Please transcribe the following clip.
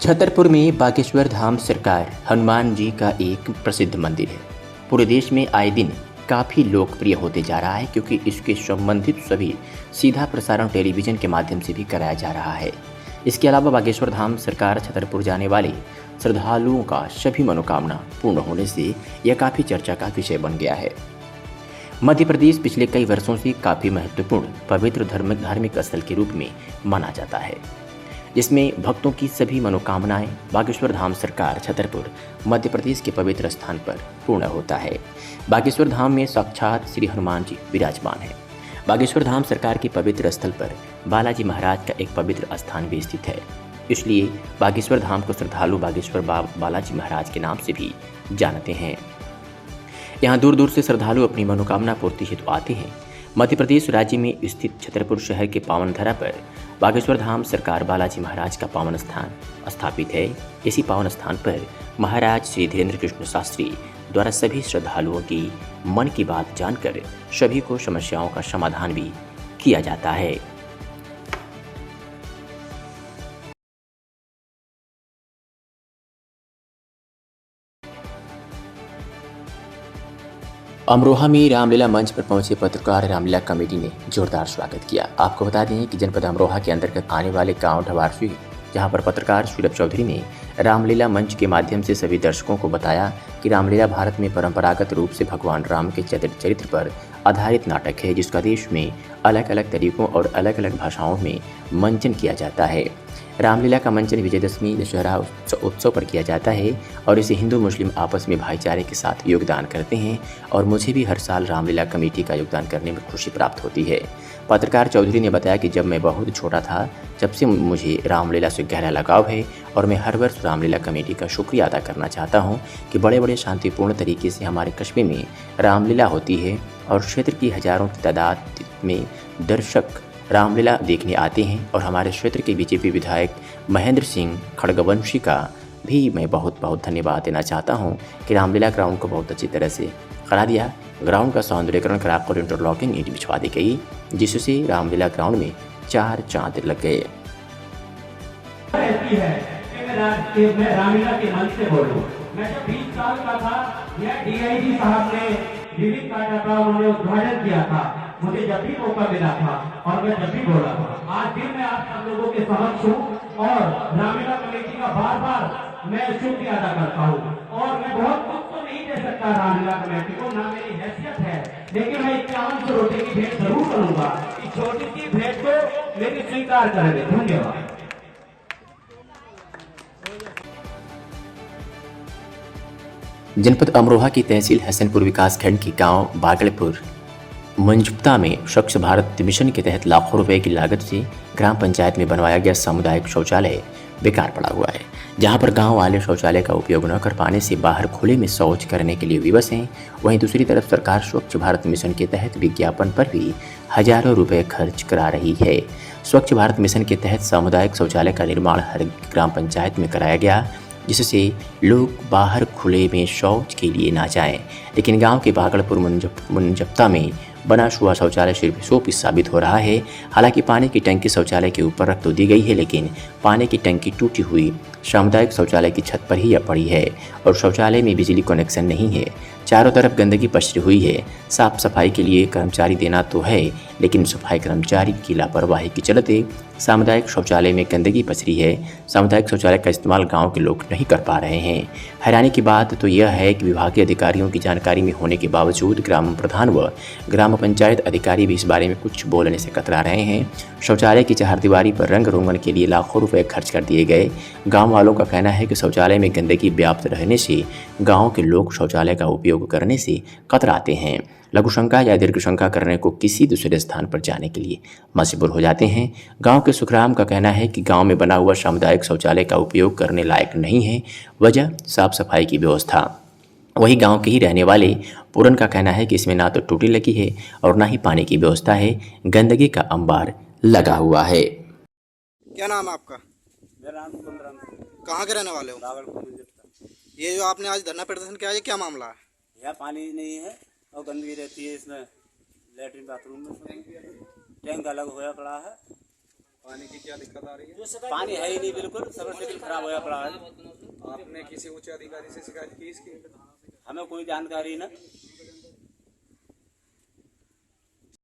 छतरपुर में बागेश्वर धाम सरकार हनुमान जी का एक प्रसिद्ध मंदिर है। पूरे देश में आए दिन काफ़ी लोकप्रिय होते जा रहा है क्योंकि इसके संबंधित सभी सीधा प्रसारण टेलीविज़न के माध्यम से भी कराया जा रहा है। इसके अलावा बागेश्वर धाम सरकार छतरपुर जाने वाले श्रद्धालुओं का सभी मनोकामना पूर्ण होने से यह काफ़ी चर्चा का विषय बन गया है। मध्य प्रदेश पिछले कई वर्षों से काफ़ी महत्वपूर्ण पवित्र धार्मिक स्थल के रूप में माना जाता है, जिसमें भक्तों की सभी मनोकामनाएं बागेश्वर धाम सरकार छतरपुर मध्य प्रदेश के पवित्र स्थान पर पूर्ण होता है। बागेश्वर धाम में साक्षात श्री हनुमान जी विराजमान है। बागेश्वर धाम सरकार के पवित्र स्थल पर बालाजी महाराज का एक पवित्र स्थान भी स्थित है, इसलिए बागेश्वर धाम को श्रद्धालु बागेश्वर बालाजी महाराज के नाम से भी जानते हैं। यहाँ दूर दूर से श्रद्धालु अपनी मनोकामना पूर्ति हेतु आते हैं। मध्य प्रदेश राज्य में स्थित छतरपुर शहर के पावन धरा पर बागेश्वर धाम सरकार बालाजी महाराज का पावन स्थान स्थापित है। इसी पावन स्थान पर महाराज श्री धीरेन्द्र कृष्ण शास्त्री द्वारा सभी श्रद्धालुओं की मन की बात जानकर सभी को समस्याओं का समाधान भी किया जाता है। अमरोहा में रामलीला मंच पर पहुंचे पत्रकार रामलीला कमेटी ने जोरदार स्वागत किया। आपको बता दें कि जनपद अमरोहा के अंतर्गत आने वाले गांव ढवारसी, जहां पर पत्रकार सुलभ चौधरी ने रामलीला मंच के माध्यम से सभी दर्शकों को बताया कि रामलीला भारत में परंपरागत रूप से भगवान राम के चरित्र पर आधारित नाटक है, जिसका देश में अलग अलग तरीकों और अलग अलग भाषाओं में मंचन किया जाता है। रामलीला का मंचन विजयदशमी दशहरा उत्सव पर किया जाता है और इसे हिंदू मुस्लिम आपस में भाईचारे के साथ योगदान करते हैं और मुझे भी हर साल रामलीला कमेटी का योगदान करने में खुशी प्राप्त होती है। पत्रकार चौधरी ने बताया कि जब मैं बहुत छोटा था जब से मुझे रामलीला से गहरा लगाव है और मैं हर वर्ष रामलीला कमेटी का शुक्रिया अदा करना चाहता हूं कि बड़े बड़े शांतिपूर्ण तरीके से हमारे कस्बे में रामलीला होती है और क्षेत्र की हजारों की तादाद में दर्शक रामलीला देखने आते हैं। और हमारे क्षेत्र के बीजेपी विधायक महेंद्र सिंह खड़गवंशी का भी मैं बहुत बहुत धन्यवाद देना चाहता हूं कि रामलीला ग्राउंड को बहुत अच्छी तरह से करा दिया। ग्राउंड का सौंदर्यीकरण कराकर इंटरलॉकिंग ईंट बिछवा दी गई, जिससे रामलीला ग्राउंड में 4 चांद लग गए। मैं रामलीला के मंच से बोलूं। मैं जब 20 साल का था, यह डीआईजी साहब ने रिलीज काटा था, उन्होंने उद्घाटन किया था। मुझे जब भी मौका मिला था और मैं जब भी बोला था, आज भी मैं आप सब लोगों के समक्ष हूँ और रामलीला कमेटी का बार बार मैं शुक्रिया अदा करता हूँ। और मैं बहुत कुछ तो नहीं दे सकता रामलीला कमेटी को, ना मेरी हैसियत है, लेकिन मैं 51 रोटी की भेंट जरूर करूंगा। इस छोटी सी भेंट को मेरी स्वीकार करेंगे। धन्यवाद। जनपद अमरोहा की तहसील हसनपुर विकासखंड के गांव बागड़पुर मंजुप्ता में स्वच्छ भारत मिशन के तहत लाखों रुपए की लागत से ग्राम पंचायत में बनवाया गया सामुदायिक शौचालय बेकार पड़ा हुआ है, जहां पर गांव वाले शौचालय का उपयोग न कर पाने से बाहर खुले में शौच करने के लिए विवश हैं। वहीं दूसरी तरफ सरकार स्वच्छ भारत मिशन के तहत विज्ञापन पर भी हजारों रुपए खर्च करा रही है। स्वच्छ भारत मिशन के तहत सामुदायिक शौचालय का निर्माण हर ग्राम पंचायत में कराया गया, जिससे लोग बाहर खुले में शौच के लिए ना जाएं। लेकिन गांव के बागड़पुर मंजप्ता में बना हुआ शौचालय सिर्फ शोपीस साबित हो रहा है। हालांकि पानी की टंकी शौचालय के ऊपर रख तो दी गई है, लेकिन पानी की टंकी टूटी हुई सामुदायिक शौचालय की छत पर ही पड़ी है और शौचालय में बिजली कनेक्शन नहीं है। चारों तरफ गंदगी पसरी हुई है। साफ सफाई के लिए कर्मचारी देना तो है, लेकिन सफाई कर्मचारी की लापरवाही के चलते सामुदायिक शौचालय में गंदगी पसरी है। सामुदायिक शौचालय का इस्तेमाल गांव के लोग नहीं कर पा रहे हैं। हैरानी की बात तो यह है कि विभागीय अधिकारियों की जानकारी में होने के बावजूद ग्राम प्रधान व ग्राम पंचायत अधिकारी भी इस बारे में कुछ बोलने से कतरा रहे हैं। शौचालय की चारदीवारी पर रंग रोगन के लिए लाखों रुपए खर्च कर दिए गए। गाँव वालों का कहना है कि शौचालय में गंदगी व्याप्त रहने से गाँव के लोग शौचालय का उपयोग करने से कतराते हैं। लघु शंका या दीर्घ शंका करने को किसी दूसरे स्थान पर जाने के लिए मजबूर हो जाते हैं। गांव के सुखराम का कहना है कि गांव में बना हुआ सामुदायिक शौचालय का उपयोग करने लायक नहीं है, वजह साफ सफाई की व्यवस्था। वही गांव के ही रहने वाले पूरन का कहना है कि इसमें ना तो टूटी लगी है और ना ही पानी की व्यवस्था है, गंदगी का अंबार लगा हुआ है। क्या नाम है आपका? मेरा नाम कुंदराम। कहाँ के रहने वाले हो? बागड़पुर मंजुप्ता। ये जो आपने आज धरना प्रदर्शन किया है, ये क्या मामला है? यहाँ पानी नहीं है और गंदगी रहती है इसमें। लेटरिन बाथरूम में टैंक अलग होया पड़ा है पानी की क्या दिक्कत आ रही है? पानी है ही नहीं, बिल्कुल सबमर्सिबल खराब होया पड़ा है। आपने किसी उच्च अधिकारी से शिकायत की इसकी? हमें कोई जानकारी न।